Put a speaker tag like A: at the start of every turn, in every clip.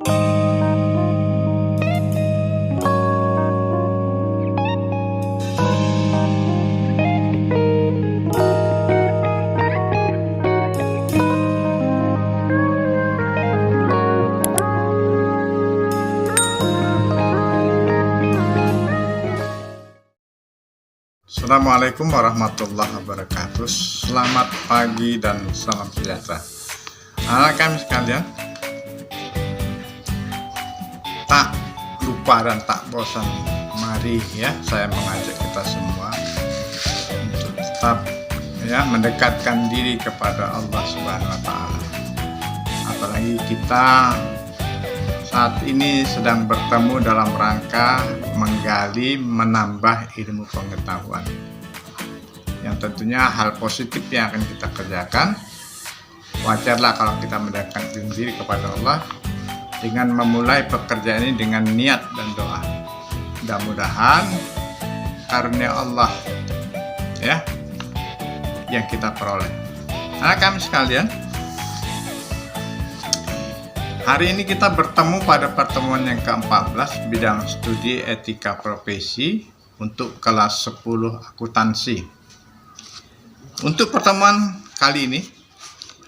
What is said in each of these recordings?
A: Assalamualaikum warahmatullahi wabarakatuh. Selamat pagi dan salam sejahtera. Anak kami sekalian, tak lupa dan tak bosan, mari ya saya mengajak kita semua untuk tetap ya mendekatkan diri kepada Allah Subhanahu wa taala. Apalagi kita saat ini sedang bertemu dalam rangka menggali, menambah ilmu pengetahuan, yang tentunya hal positif yang akan kita kerjakan. Wajarlah kalau kita mendekatkan diri kepada Allah dengan memulai pekerjaan ini dengan niat dan doa. Mudah-mudahan karunia Allah ya yang kita peroleh. Anak kami sekalian, hari ini kita bertemu pada pertemuan yang ke-14 bidang studi etika profesi untuk kelas 10 akuntansi. Untuk pertemuan kali ini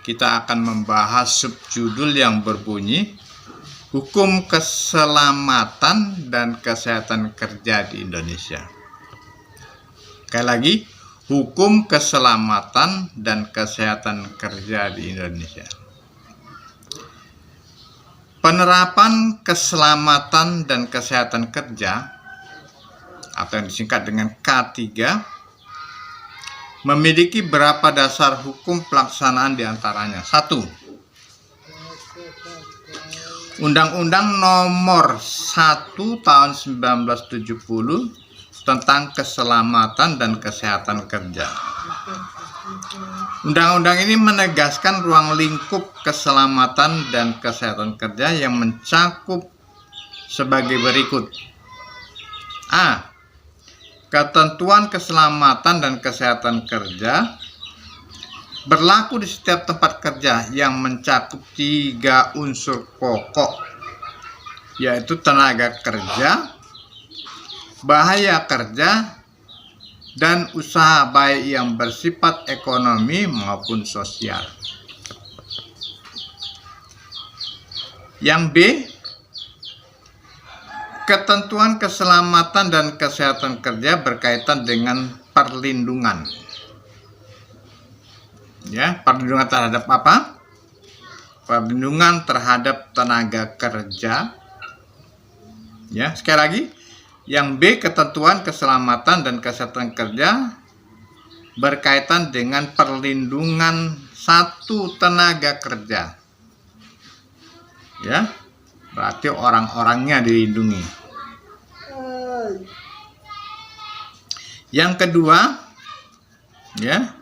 A: kita akan membahas subjudul yang berbunyi Hukum Keselamatan dan Kesehatan Kerja di Indonesia. Sekali lagi, Hukum Keselamatan dan Kesehatan Kerja di Indonesia. Penerapan keselamatan dan kesehatan kerja atau yang disingkat dengan K3 memiliki beberapa dasar hukum pelaksanaan diantaranya. 1. Undang-Undang Nomor 1 Tahun 1970 tentang Keselamatan dan Kesehatan Kerja. Undang-undang ini menegaskan ruang lingkup keselamatan dan kesehatan kerja yang mencakup sebagai berikut. A. Ketentuan keselamatan dan kesehatan kerja berlaku di setiap tempat kerja yang mencakup 3 unsur pokok, yaitu tenaga kerja, bahaya kerja, dan usaha baik yang bersifat ekonomi maupun sosial. Yang B. Ketentuan keselamatan dan kesehatan kerja berkaitan dengan perlindungan. Ya, perlindungan terhadap apa? Perlindungan terhadap tenaga kerja. Ya, sekali lagi. Yang B, ketentuan keselamatan dan kesehatan kerja berkaitan dengan perlindungan satu tenaga kerja. Ya, berarti orang-orangnya dilindungi. Yang kedua, ya,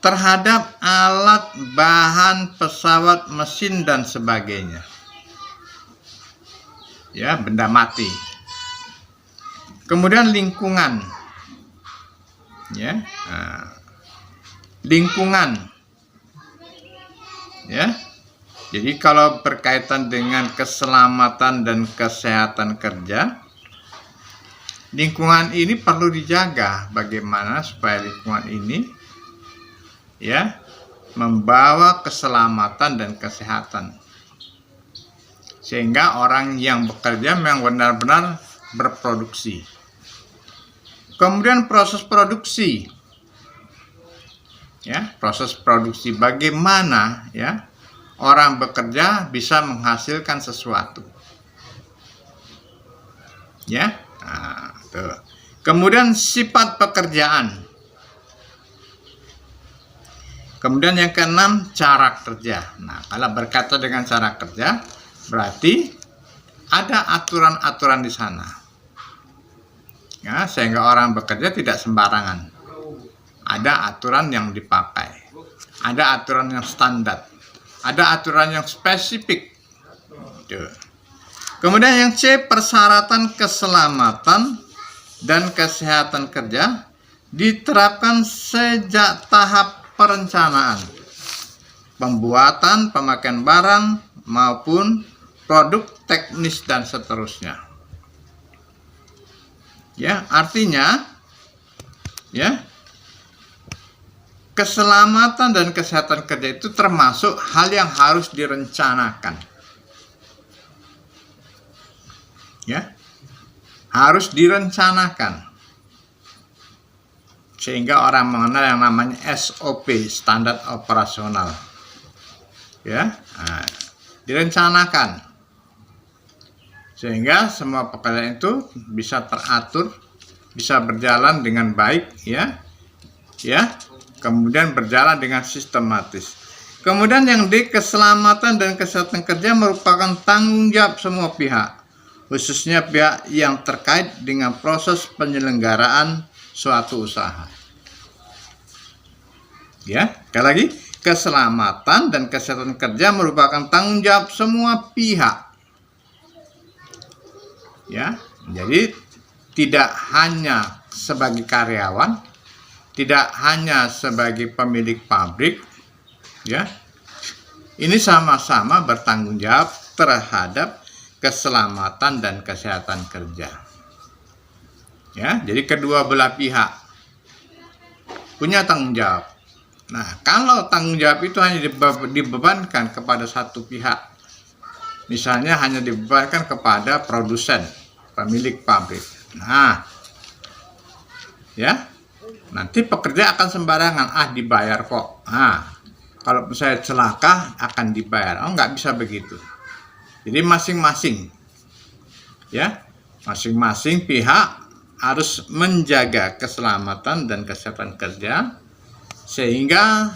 A: terhadap alat, bahan, pesawat, mesin dan sebagainya. Ya, benda mati. Kemudian lingkungan. Ya. Lingkungan. Ya. Jadi kalau berkaitan dengan keselamatan dan kesehatan kerja, lingkungan ini perlu dijaga. Bagaimana supaya lingkungan ini ya membawa keselamatan dan kesehatan, sehingga orang yang bekerja memang benar-benar berproduksi. Kemudian proses produksi. Ya, proses produksi bagaimana ya orang bekerja bisa menghasilkan sesuatu. Ya. Nah, tuh. Kemudian sifat pekerjaan. Kemudian yang keenam, cara kerja. Nah, kalau berkaitan dengan cara kerja, berarti ada aturan-aturan di sana, ya, sehingga orang bekerja tidak sembarangan. Ada aturan yang dipakai, ada aturan yang standar, ada aturan yang spesifik. Kemudian yang C, persyaratan keselamatan dan kesehatan kerja diterapkan sejak tahap perencanaan. pembuatan, pemakaian barang maupun produk teknis dan seterusnya. Ya, artinya ya, keselamatan dan kesehatan kerja itu termasuk hal yang harus direncanakan. Ya. Harus direncanakan. Sehingga orang mengenal yang namanya SOP, standar operasional. Ya. Nah, direncanakan. Sehingga semua pekerjaan itu bisa teratur, bisa berjalan dengan baik, ya, kemudian berjalan dengan sistematis. Kemudian yang di keselamatan dan kesehatan kerja merupakan tanggung jawab semua pihak, khususnya pihak yang terkait dengan proses penyelenggaraan suatu usaha. Ya, sekali lagi, keselamatan dan kesehatan kerja merupakan tanggung jawab semua pihak. Ya, jadi tidak hanya sebagai karyawan, tidak hanya sebagai pemilik pabrik, ya. Ini sama-sama bertanggung jawab terhadap keselamatan dan kesehatan kerja. Ya, jadi kedua belah pihak punya tanggung jawab. Nah, kalau tanggung jawab itu hanya dibebankan kepada satu pihak, misalnya hanya dibebankan kepada produsen, pemilik pabrik. Nah, ya, nanti pekerja akan sembarangan, dibayar kok. Nah, kalau saya celaka akan dibayar. Oh, nggak bisa begitu. Jadi masing-masing, ya, masing-masing pihak harus menjaga keselamatan dan kesehatan kerja, sehingga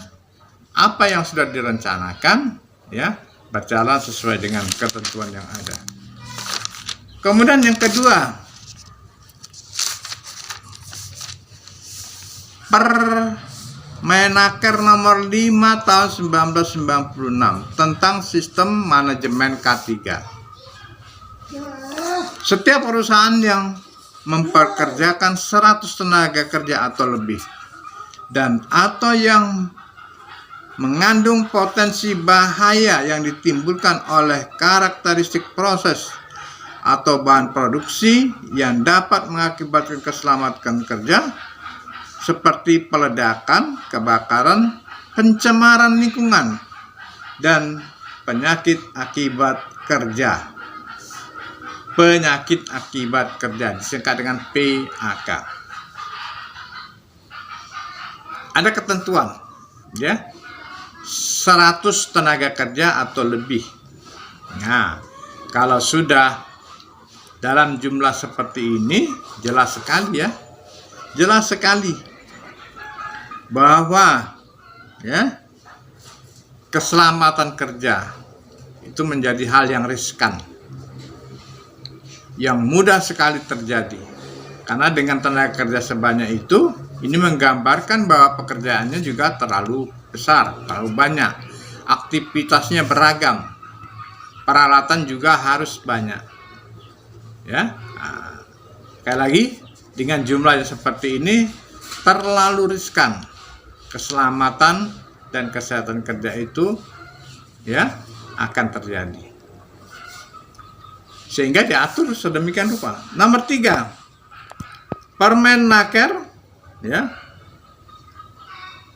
A: apa yang sudah direncanakan, ya, berjalan sesuai dengan ketentuan yang ada. Kemudian yang kedua, Permenaker nomor 5 tahun 1996 tentang sistem manajemen K3. Setiap perusahaan yang mempekerjakan 100 tenaga kerja atau lebih dan atau yang mengandung potensi bahaya yang ditimbulkan oleh karakteristik proses atau bahan produksi yang dapat mengakibatkan keselamatan kerja seperti peledakan, kebakaran, pencemaran lingkungan, dan penyakit akibat kerja. Penyakit akibat kerja disingkat dengan PAK. Ada ketentuan, ya, 100 tenaga kerja atau lebih. Nah, kalau sudah dalam jumlah seperti ini, jelas sekali, ya, jelas sekali bahwa, ya, keselamatan kerja itu menjadi hal yang riskan, yang mudah sekali terjadi. Karena dengan tenaga kerja sebanyak itu, ini menggambarkan bahwa pekerjaannya juga terlalu besar, terlalu banyak, aktivitasnya beragam, peralatan juga harus banyak, ya. Nah, sekali lagi, dengan jumlah yang seperti ini terlalu riskan. Keselamatan dan kesehatan kerja itu, ya, akan terjadi, sehingga diatur sedemikian rupa. Nomor 3, Permenaker, ya,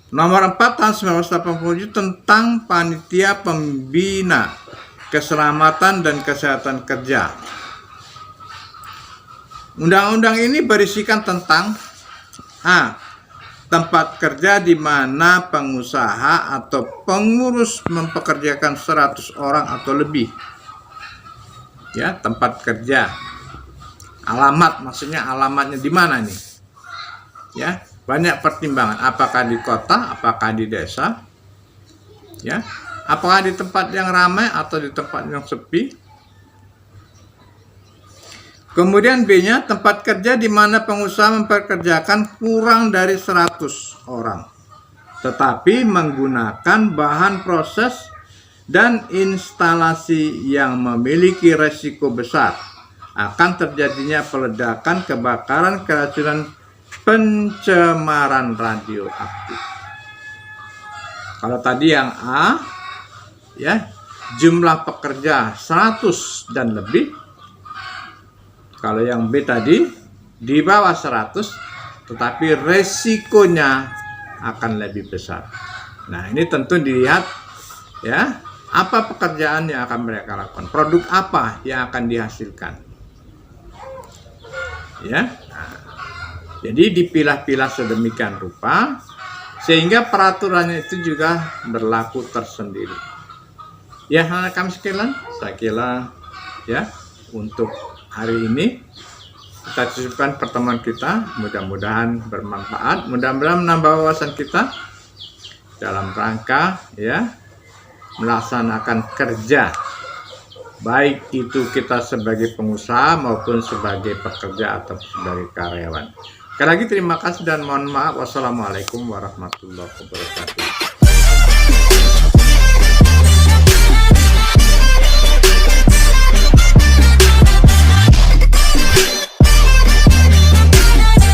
A: nomor 4 tahun 1987 tentang panitia pembina keselamatan dan kesehatan kerja. Undang-undang ini berisikan tentang tempat kerja di mana pengusaha atau pengurus mempekerjakan 100 orang atau lebih. Ya, tempat kerja. Alamat, maksudnya alamatnya di mana nih? Ya, banyak pertimbangan. Apakah di kota, apakah di desa? Ya, apakah di tempat yang ramai atau di tempat yang sepi? Kemudian B-nya, tempat kerja di mana pengusaha mempekerjakan kurang dari 100 orang, tetapi menggunakan bahan proses dan instalasi yang memiliki resiko besar akan terjadinya peledakan, kebakaran, keracunan, pencemaran radioaktif. Kalau tadi yang A, ya, jumlah pekerja 100 dan lebih. Kalau yang B tadi di bawah 100, tetapi resikonya akan lebih besar. Nah, ini tentu dilihat ya, apa pekerjaan yang akan mereka lakukan, produk apa yang akan dihasilkan. Ya. Nah, jadi dipilah-pilah sedemikian rupa sehingga peraturannya itu juga berlaku tersendiri. Ya, anak kami sekalian, saya kira ya untuk hari ini kita cukupkan pertemuan kita, mudah-mudahan bermanfaat, mudah-mudahan menambah wawasan kita dalam rangka ya melaksanakan kerja, baik itu kita sebagai pengusaha maupun sebagai pekerja atau sebagai karyawan. Sekali lagi terima kasih dan mohon maaf. Wassalamualaikum warahmatullahi wabarakatuh.